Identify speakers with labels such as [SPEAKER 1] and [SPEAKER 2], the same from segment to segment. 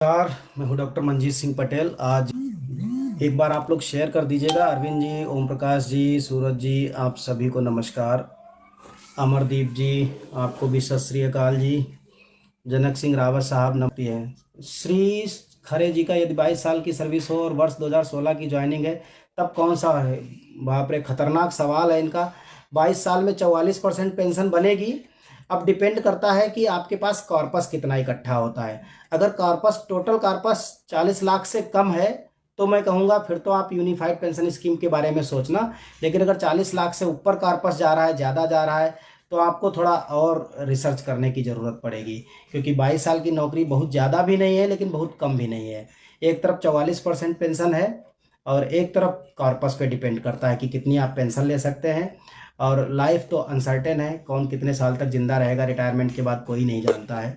[SPEAKER 1] नमस्कार। मैं हूं डॉक्टर मंजीत सिंह पटेल। आज एक बार आप लोग शेयर कर दीजिएगा। अरविंद जी, ओम प्रकाश जी, सूरज जी, आप सभी को नमस्कार। अमरदीप जी, आपको भी सत श्री अकाल जी। जनक सिंह रावत साहब नमस्ते हैं। श्री खरे जी का यदि 22 साल की सर्विस हो और वर्ष 2016 की ज्वाइनिंग है तब कौन सा है? बाप रे, खतरनाक सवाल है इनका। 22 साल में 44% पेंशन बनेगी। अब डिपेंड करता है कि आपके पास कॉर्पस कितना इकट्ठा होता है। अगर कॉर्पस, टोटल कॉर्पस 40 लाख से कम है तो मैं कहूँगा फिर तो आप यूनिफाइड पेंशन स्कीम के बारे में सोचना। लेकिन अगर 40 लाख से ऊपर कॉर्पस जा रहा है, ज़्यादा जा रहा है, तो आपको थोड़ा और रिसर्च करने की ज़रूरत पड़ेगी। क्योंकि 22 साल की नौकरी बहुत ज़्यादा भी नहीं है लेकिन बहुत कम भी नहीं है। एक तरफ 44% पेंशन है और एक तरफ कॉर्पस पे डिपेंड करता है कि कितनी आप पेंशन ले सकते हैं। और लाइफ तो अनसर्टेन है, कौन कितने साल तक जिंदा रहेगा रिटायरमेंट के बाद कोई नहीं जानता है।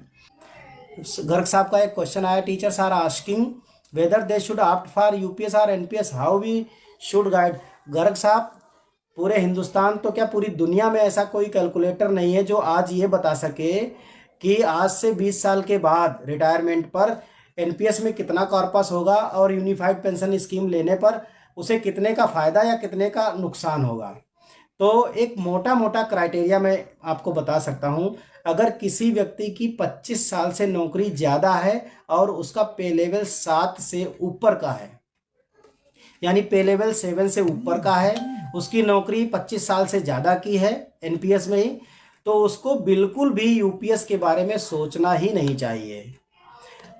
[SPEAKER 1] गर्ग साहब का एक क्वेश्चन आया, teachers are asking whether they should opt for UPS और NPS, how we should guide. Garg साहब, पूरे हिंदुस्तान तो क्या पूरी दुनिया में ऐसा कोई कैलकुलेटर नहीं है जो आज ये बता सके कि आज से 20 साल के बाद रिटायरमेंट पर एनपीएस में कितना कॉर्पस होगा और यूनिफाइड पेंशन स्कीम लेने पर उसे कितने का फायदा या कितने का नुकसान होगा। तो एक मोटा मोटा क्राइटेरिया मैं आपको बता सकता हूं। अगर किसी व्यक्ति की 25 साल से नौकरी ज़्यादा है और उसका पे लेवल 7 से ऊपर का है, यानी पे लेवल 7 से ऊपर का है, उसकी नौकरी 25 साल से ज़्यादा की है एनपीएस में ही, तो उसको बिल्कुल भी यूपीएस के बारे में सोचना ही नहीं चाहिए।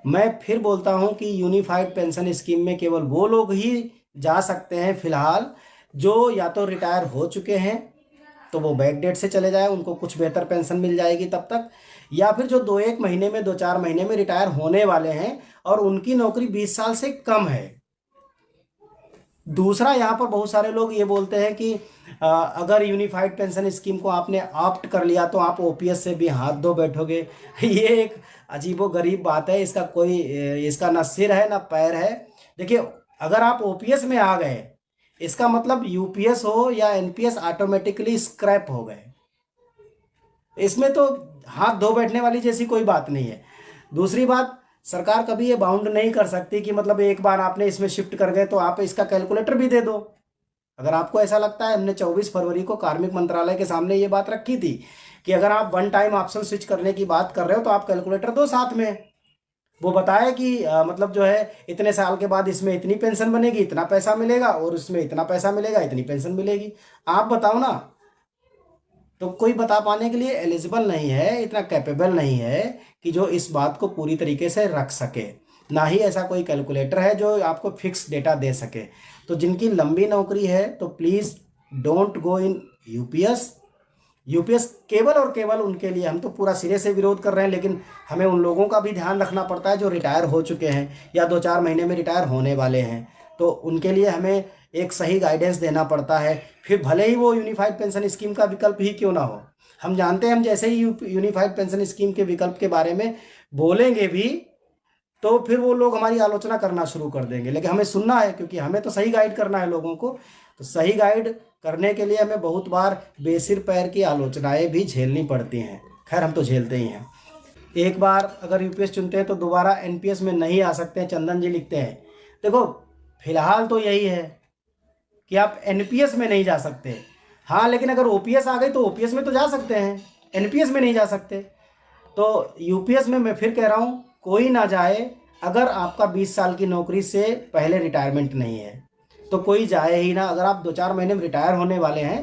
[SPEAKER 1] मैं फिर बोलता हूं कि यूनिफाइड पेंशन स्कीम में केवल वो लोग ही जा सकते हैं फिलहाल जो या तो रिटायर हो चुके हैं, तो वो बैक डेट से चले जाए, उनको कुछ बेहतर पेंशन मिल जाएगी तब तक। या फिर जो 2-1 महीने में, 2-4 महीने में रिटायर होने वाले हैं और उनकी नौकरी 20 साल से कम है। दूसरा, यहाँ पर बहुत सारे लोग ये बोलते हैं कि अगर यूनिफाइड पेंशन स्कीम को आपने ऑप्ट कर लिया तो आप ओपीएस से भी हाथ धो बैठोगे। ये एक अजीबो गरीब बात है। इसका कोई इसका ना सिर है ना पैर है। देखिए, अगर आप ओपीएस में आ गए, इसका मतलब यूपीएस हो या एनपीएस ऑटोमेटिकली स्क्रैप हो गए। इसमें तो हाथ धो बैठने वाली जैसी कोई बात नहीं है। दूसरी बात, सरकार कभी ये बाउंड नहीं कर सकती कि मतलब एक बार आपने इसमें शिफ्ट कर गए तो आप इसका कैलकुलेटर भी दे दो। अगर आपको ऐसा लगता है, हमने 24 फरवरी को कार्मिक मंत्रालय के सामने ये बात रखी थी कि अगर आप वन टाइम ऑप्शन स्विच करने की बात कर रहे हो तो आप कैलकुलेटर दो साथ में। वो बताया कि मतलब जो है इतने साल के बाद इसमें इतनी पेंशन बनेगी, इतना पैसा मिलेगा, और उसमें इतना पैसा मिलेगा, इतनी पेंशन मिलेगी। आप बताओ ना। तो कोई बता पाने के लिए एलिजिबल नहीं है, इतना कैपेबल नहीं है कि जो इस बात को पूरी तरीके से रख सके। ना ही ऐसा कोई कैलकुलेटर है जो आपको फिक्स डेटा दे सके। तो जिनकी लंबी नौकरी है तो please don't go in UPS. UPS केवल और केवल उनके लिए, हम तो पूरा सिरे से विरोध कर रहे हैं, लेकिन हमें उन लोगों का भी ध्यान रखना पड़ता है जो रिटायर हो चुके हैं या 2-4 महीने में रिटायर होने वाले हैं। तो उनके लिए हमें एक सही गाइडेंस देना पड़ता है, फिर भले ही वो यूनिफाइड पेंशन स्कीम का विकल्प ही क्यों ना हो। हम जानते हैं, हम जैसे ही यूनिफाइड पेंशन स्कीम के विकल्प के बारे में बोलेंगे भी तो फिर वो लोग हमारी आलोचना करना शुरू कर देंगे। लेकिन हमें सुनना है, क्योंकि हमें तो सही गाइड करना है लोगों को। तो सही गाइड करने के लिए हमें बहुत बार बेसिर पैर की आलोचनाएं भी झेलनी पड़ती हैं। खैर, हम तो झेलते ही हैं। एक बार अगर यूपीएस चुनते हैं तो दोबारा एनपीएस में नहीं आ सकते हैं, चंदन जी लिखते हैं। देखो, फिलहाल तो यही है कि आप एनपीएस में नहीं जा सकते। हाँ, लेकिन अगर ओपीएस आ गई तो ओपीएस में तो जा सकते हैं, एनपीएस में नहीं जा सकते। तो यूपीएस में मैं फिर कह रहा हूँ, कोई ना जाए। अगर आपका 20 साल की नौकरी से पहले रिटायरमेंट नहीं है तो कोई जाए ही ना। अगर आप 2-4 महीने में रिटायर होने वाले हैं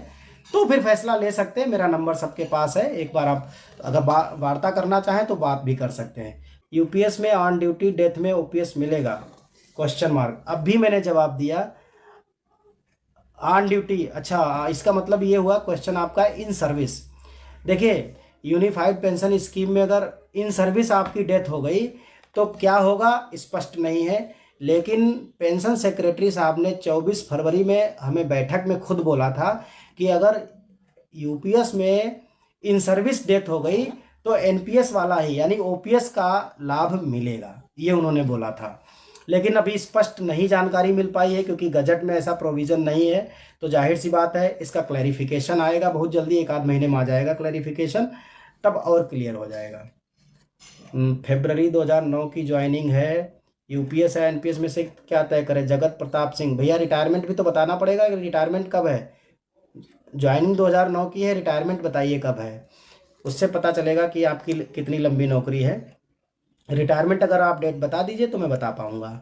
[SPEAKER 1] तो फिर फैसला ले सकते हैं। मेरा नंबर सबके पास है, एक बार आप अगर वार्ता करना चाहें तो बात भी कर सकते हैं। यूपीएस में ऑन ड्यूटी डेथ में ओपीएस मिलेगा? Question mark. अब भी मैंने जवाब दिया, ऑन ड्यूटी। अच्छा, इसका मतलब ये हुआ क्वेश्चन आपका इन सर्विस। देखिए, यूनिफाइड पेंशन स्कीम में अगर इन सर्विस आपकी डेथ हो गई तो क्या होगा स्पष्ट नहीं है। लेकिन पेंशन सेक्रेटरी साहब ने 24 फरवरी में हमें बैठक में खुद बोला था कि अगर यूपीएस में इन सर्विस डेथ हो गई तो एनपीएस वाला ही, यानी ओपीएस का लाभ मिलेगा, ये उन्होंने बोला था। लेकिन अभी स्पष्ट नहीं जानकारी मिल पाई है क्योंकि गजट में ऐसा प्रोविज़न नहीं है। तो जाहिर सी बात है, इसका क्लैरिफिकेशन आएगा बहुत जल्दी, 1 आध महीने में आ जाएगा क्लैरिफिकेशन, तब और क्लियर हो जाएगा। फरवरी 2009 की ज्वाइनिंग है। यूपीएस है एनपीएस में से क्या तय करें? जगत प्रताप सिंह। भैया रिटायरमेंट भी तो बताना पड़ेगा कि रिटायरमेंट कब है। ज्वाइनिंग 2009 की है, रिटायरमेंट बताइए कब है, उससे पता चलेगा कि आपकी कितनी लंबी नौकरी है। रिटायरमेंट अगर आप डेट बता दीजिए तो मैं बता पाऊंगा।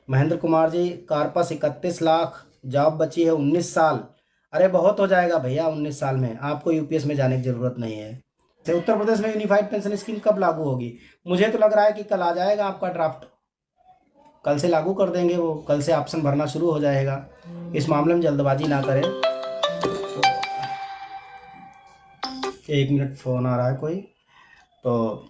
[SPEAKER 1] महेंद्र कुमार जी, कार्पस 31 लाख, जॉब बची है 19 साल। अरे बहुत हो जाएगा भैया, 19 साल में आपको यूपीएस में जाने की जरूरत नहीं है। तो उत्तर प्रदेश में यूनिफाइड पेंशन स्कीम कब लागू होगी? मुझे तो लग रहा है कि कल आ जाएगा आपका ड्राफ्ट। कल से लागू कर देंगे, वो कल से ऑप्शन भरना शुरू हो जाएगा। इस मामले में जल्दबाजी ना करें। एक मिनट, फोन आ रहा है कोई। तो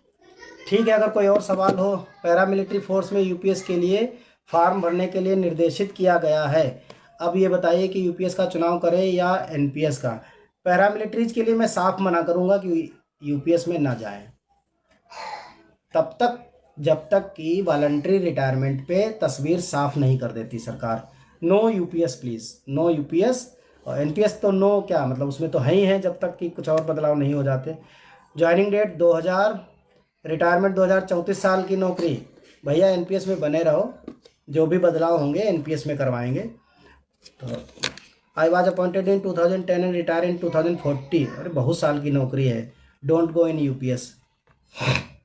[SPEAKER 1] ठीक है, अगर कोई और सवाल हो। पैरामिलिट्री फोर्स में यूपीएस के लिए फॉर्म भरने के लिए निर्देशित किया गया है। अब ये बताइए कि यूपीएस का चुनाव करें या एनपीएस का। पैरामिलिट्रीज के लिए मैं साफ मना करूंगा कि यूपीएस में ना जाएं तब तक जब तक कि वॉलंटरी रिटायरमेंट पे तस्वीर साफ नहीं कर देती सरकार। No UPS please, no UPS. और एनपीएस तो नो क्या मतलब, उसमें तो है ही है जब तक कि कुछ और बदलाव नहीं हो जाते। ज्वाइनिंग डेट 2000, रिटायरमेंट 2034 साल की नौकरी। भैया एनपीएस में बने रहो, जो भी बदलाव होंगे एनपीएस में करवाएंगे। तो I was appointed in 2010 and retire in 2040। अरे बहुत साल की नौकरी है। Don't go in UPS.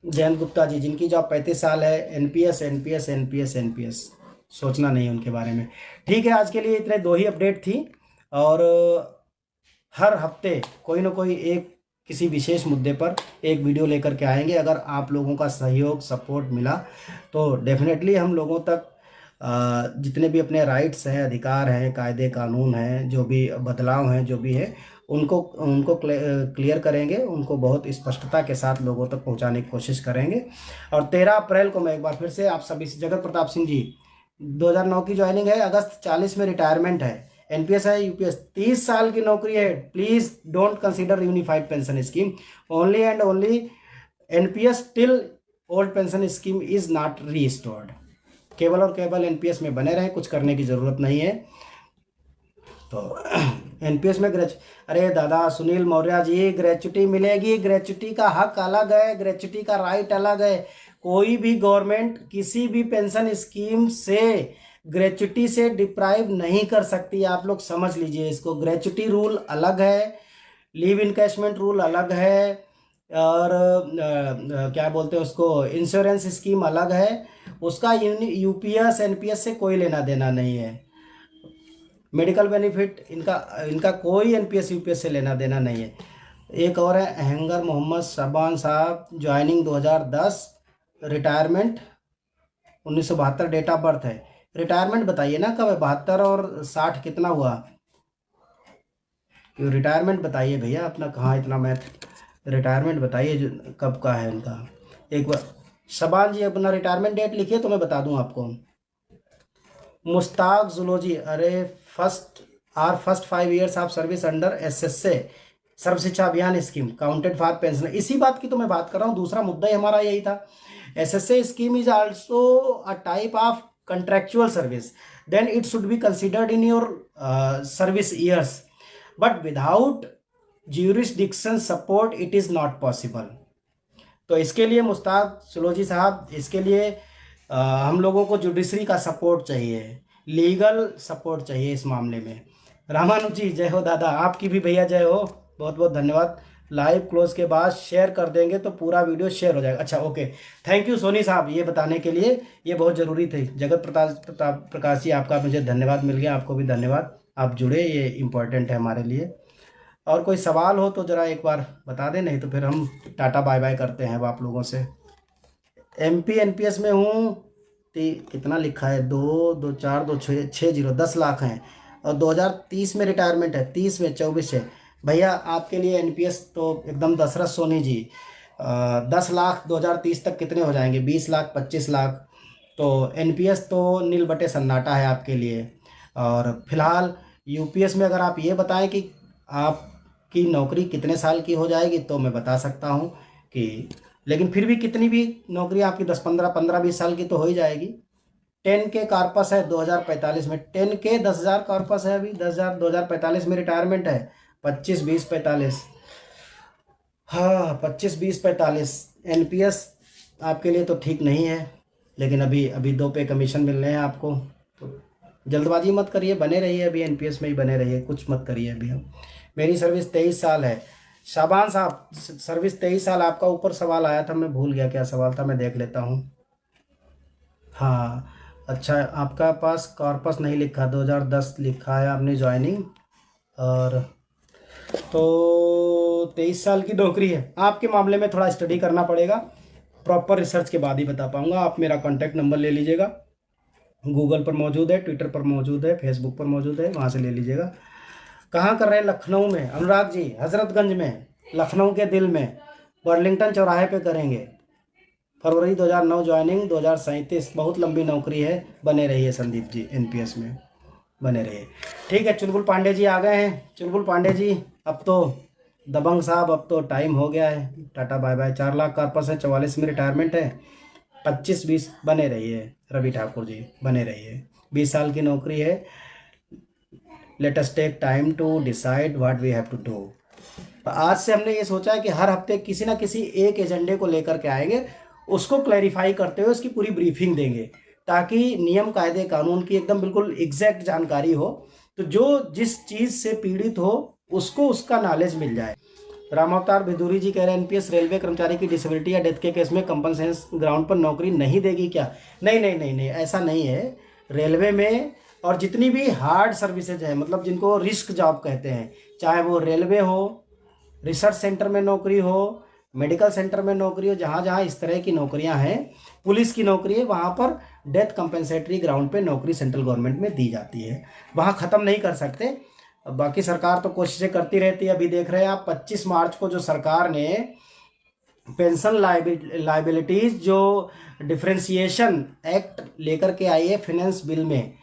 [SPEAKER 1] Jayant Gupta ji, जिनकी जॉब 35 साल है, एनपीएस एनपीएस एनपीएस एनपीएस, सोचना नहीं उनके बारे में। ठीक है, आज के लिए इतने दो ही अपडेट थी। और हर हफ्ते कोई ना कोई एक किसी विशेष मुद्दे पर एक वीडियो लेकर के आएंगे। अगर आप लोगों का सहयोग सपोर्ट मिला तो डेफिनेटली हम लोगों तक जितने भी अपने राइट्स हैं, अधिकार हैं, कायदे कानून हैं, जो भी बदलाव हैं, जो भी है, उनको उनको क्लियर करेंगे, उनको बहुत स्पष्टता के साथ लोगों तक पहुंचाने की कोशिश करेंगे। और 13 अप्रैल को मैं एक बार फिर से आप सभी से, जगत प्रताप सिंह जी, 2009 की ज्वाइनिंग है, अगस्त 40 में रिटायरमेंट है, एनपीएस है, यूपीएस 30 साल की नौकरी है। Please don't consider unified pension scheme, only and only NPS till old pension scheme is not restored. केवल और केवल एनपीएस में बने रहें, कुछ करने की जरूरत नहीं है। तो एनपीएस में अरे दादा सुनील मौर्य जी, ग्रेचुटी मिलेगी, ग्रेचुटी का हक अलग है, ग्रेचुटी का राइट अलग है। कोई भी गवर्नमेंट किसी भी पेंशन स्कीम से ग्रेचुटी से डिप्राइव नहीं कर सकती। आप लोग समझ लीजिए इसको। ग्रेचुटी रूल अलग है, लीव इनकैशमेंट रूल अलग है, और क्या बोलते हैं उसको, इंश्योरेंस स्कीम अलग है। उसका यूपीएस एनपीएस से कोई लेना देना नहीं है। मेडिकल बेनिफिट इनका इनका कोई एनपीएस यूपीएस से लेना देना नहीं है। एक और है अहंगर मोहम्मद शबान साहब, joining 2010, retirement 1972, date of birth है। रिटायरमेंट बताइए ना कब है, 72 और 60 कितना हुआ? क्यों रिटायरमेंट बताइए भैया अपना, कहाँ इतना मैथ। रिटायरमेंट बताइए कब का है इनका। एक बार शबान जी अपना रिटायरमेंट डेट लिखिए तो मैं बता दूं आपको। मुश्ताक जुलोजी, अरे first 5 years of service under SSA, Sarva Shiksha Abhiyan scheme counted for pension. इसी बात की तो मैं बात कर रहा हूँ, दूसरा मुद्दा ही हमारा यही था। SSA scheme is also a type of contractual service, then it should be considered in your service years, but without jurisdiction support it is not possible. तो इसके लिए मुश्ताक सुलोजी साहब, इसके लिए हम लोगों को जुडिशरी का सपोर्ट चाहिए, लीगल सपोर्ट चाहिए इस मामले में। रामानुज जी जय हो दादा, आपकी भी भैया जय हो, बहुत बहुत धन्यवाद। लाइव क्लोज के बाद शेयर कर देंगे तो पूरा वीडियो शेयर हो जाएगा। अच्छा ओके, थैंक यू सोनी साहब ये बताने के लिए, ये बहुत ज़रूरी थी। जगत प्रकाश जी, आपका मुझे धन्यवाद मिल गया, आपको भी धन्यवाद, आप जुड़े, ये इम्पोर्टेंट है हमारे लिए। और कोई सवाल हो तो ज़रा एक बार बता दें, नहीं तो फिर हम टाटा बाय बाय करते हैं अब आप लोगों से। एमपी एनपीएस में हूँ। कितना लिखा है, 2 2 4 2 6 6 0, 10 लाख हैं। और 2030 में रिटायरमेंट है, 30 में, 24 है। भैया आपके लिए एनपीएस तो एकदम दशरथ सोनी जी, 10 लाख 2030 तक कितने हो जाएंगे, 20 लाख, 25 लाख। तो एनपीएस तो नील बटे सन्नाटा है आपके लिए। और फिलहाल यूपीएस में अगर आप ये बताएं कि आपकी नौकरी कितने साल की हो जाएगी तो मैं बता सकता हूँ कि, लेकिन फिर भी कितनी भी नौकरी आपकी 10 15 15 20 साल की तो हो ही जाएगी। 10K कॉर्पस है 2045 में, 10K 10,000 कॉर्पस है अभी, 10,000 2045 में रिटायरमेंट है। 25 20 45, हाँ 25 20 45 एनपीएस आपके लिए तो ठीक नहीं है, लेकिन अभी अभी 2 पे कमीशन मिल रहे हैं आपको, तो जल्दबाजी मत करिए, बने रहिए, अभी एनपीएस में ही बने रहिए, कुछ मत करिए अभी हम। मेरी सर्विस 23 साल है। शाबान साहब, सर्विस 23 साल, आपका ऊपर सवाल आया था, मैं भूल गया क्या सवाल था, मैं देख लेता हूँ। हाँ, अच्छा, आपका पास कॉर्पस नहीं लिखा, 2010 लिखा है आपने ज्वाइनिंग, और तो 23 साल की नौकरी है। आपके मामले में थोड़ा स्टडी करना पड़ेगा, प्रॉपर रिसर्च के बाद ही बता पाऊंगा। आप मेरा कॉन्टैक्ट नंबर ले लीजिएगा, गूगल पर मौजूद है, ट्विटर पर मौजूद है, फेसबुक पर मौजूद है, वहाँ से ले लीजिएगा। कहाँ कर रहे हैं? लखनऊ में अनुराग जी, हजरतगंज में, लखनऊ के दिल में, बर्लिंगटन चौराहे पे करेंगे। फरवरी 2009 ज्वाइनिंग, 2037, बहुत लंबी नौकरी है, बने रहिए संदीप जी, एनपीएस में बने रहिए। ठीक है, चुलबुल पांडे जी आ गए हैं। चुलबुल पांडे जी, अब तो दबंग साहब, अब तो टाइम हो गया है, tata bye bye. 4 lakh corpus है, 44 में रिटायरमेंट है, 25-20 बने रहिए। रवि ठाकुर जी बने रहिए, 20 साल की नौकरी है। Let us take time to decide what we have to do. आज से हमने ये सोचा है कि हर हफ्ते किसी ना किसी एक एजेंडे को लेकर के आएंगे, उसको क्लैरिफाई करते हुए उसकी पूरी ब्रीफिंग देंगे, ताकि नियम कायदे कानून की एकदम बिल्कुल एग्जैक्ट जानकारी हो, तो जो जिस चीज से पीड़ित हो उसको उसका नॉलेज मिल जाए। राम अवतार भिदूरी जी कह रहे हैं, एनपीएस रेलवे कर्मचारी की डिसेबिलिटी या डेथ के केस में कंपनसेशन ग्राउंड पर नौकरी नहीं देगी क्या? नहीं नहीं नहीं नहीं, ऐसा नहीं है। रेलवे में और जितनी भी हार्ड सर्विसेज है, मतलब जिनको रिस्क जॉब कहते हैं, चाहे वो रेलवे हो, रिसर्च सेंटर में नौकरी हो, मेडिकल सेंटर में नौकरी हो, जहाँ जहाँ इस तरह की नौकरियां हैं, पुलिस की नौकरी है, वहाँ पर डेथ कंपेंसेटरी ग्राउंड पे नौकरी सेंट्रल गवर्नमेंट में दी जाती है, वहाँ ख़त्म नहीं कर सकते। बाकी सरकार तो कोशिशें करती रहती है। अभी देख रहे हैं आप, 25 मार्च को जो सरकार ने पेंशन लाइबिलिटीज जो डिफरेंशिएशन एक्ट लेकर के आई है फाइनेंस बिल में,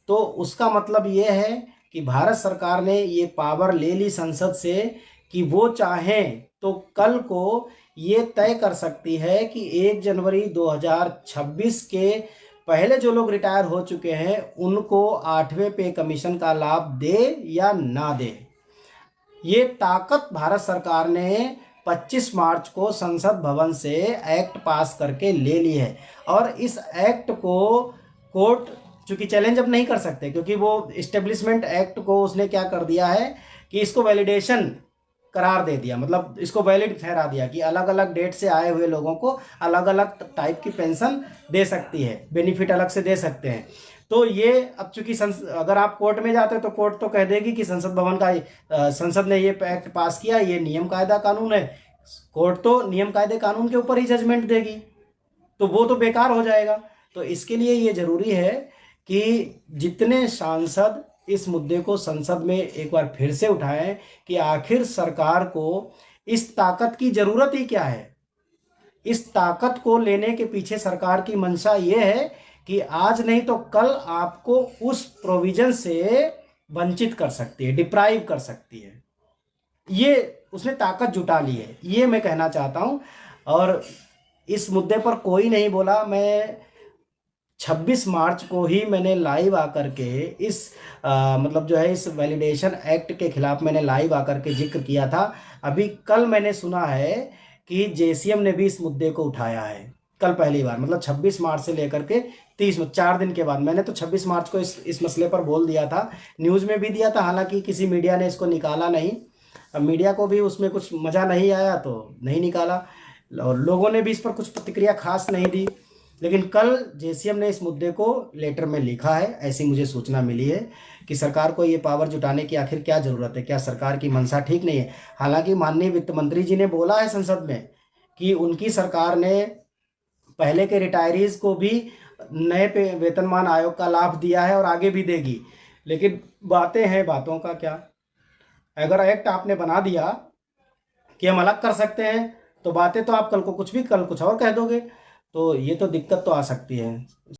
[SPEAKER 1] तो उसका मतलब ये है कि भारत सरकार ने ये पावर ले ली संसद से कि वो चाहें तो कल को ये तय कर सकती है कि 1 जनवरी 2026 के पहले जो लोग रिटायर हो चुके हैं उनको 8वें पे कमीशन का लाभ दे या ना दे। ये ताकत भारत सरकार ने 25 मार्च को संसद भवन से एक्ट पास करके ले ली है। और इस एक्ट को कोर्ट चूंकि चैलेंज अब नहीं कर सकते, क्योंकि वो इस्टेब्लिशमेंट एक्ट को उसने क्या कर दिया है कि इसको वैलिडेशन करार दे दिया, मतलब इसको वैलिड ठहरा दिया कि अलग अलग डेट से आए हुए लोगों को अलग अलग टाइप की पेंशन दे सकती है, बेनिफिट अलग से दे सकते हैं। तो ये अब चूंकि अगर आप कोर्ट में जाते हैं तो कोर्ट तो कह देगी कि संसद भवन का संसद ने ये एक्ट पास किया, ये नियम कायदा कानून है। कोर्ट तो नियम कायदे कानून के ऊपर ही जजमेंट देगी, तो वो तो बेकार हो जाएगा। तो इसके लिए ये जरूरी है कि जितने सांसद इस मुद्दे को संसद में एक बार फिर से उठाएं कि आखिर सरकार को इस ताकत की जरूरत ही क्या है। इस ताकत को लेने के पीछे सरकार की मंशा ये है कि आज नहीं तो कल आपको उस प्रोविजन से वंचित कर सकती है, डिप्राइव कर सकती है। ये उसने ताकत जुटा ली है, ये मैं कहना चाहता हूं। और इस मुद्दे पर कोई नहीं बोला। मैं 26 मार्च को ही मैंने लाइव आकर के इस मतलब जो है इस वैलिडेशन एक्ट के खिलाफ मैंने लाइव आकर के जिक्र किया था। अभी कल मैंने सुना है कि जेसीएम ने भी इस मुद्दे को उठाया है, कल पहली बार, मतलब 26 मार्च से लेकर के 4 दिन के बाद। मैंने तो 26 मार्च को इस मसले पर बोल दिया था, न्यूज़ में भी दिया था, हालांकि किसी मीडिया ने इसको निकाला नहीं। अब मीडिया को भी उसमें कुछ मज़ा नहीं आया तो नहीं निकाला, और लोगों ने भी इस पर कुछ प्रतिक्रिया खास नहीं दी। लेकिन कल जेसीएम ने इस मुद्दे को लेटर में लिखा है, ऐसी मुझे सूचना मिली है कि सरकार को ये पावर जुटाने की आखिर क्या जरूरत है, क्या सरकार की मंशा ठीक नहीं है। हालांकि माननीय वित्त मंत्री जी ने बोला है संसद में कि उनकी सरकार ने पहले के रिटायरीज को भी नए पे वेतनमान आयोग का लाभ दिया है और आगे भी देगी। लेकिन बातें हैं, बातों का क्या। अगर एक्ट आपने बना दिया कि हम अलग कर सकते हैं, तो बातें तो आप कल को कुछ भी, कल कुछ और कह दोगे, तो ये तो दिक्कत तो आ सकती है।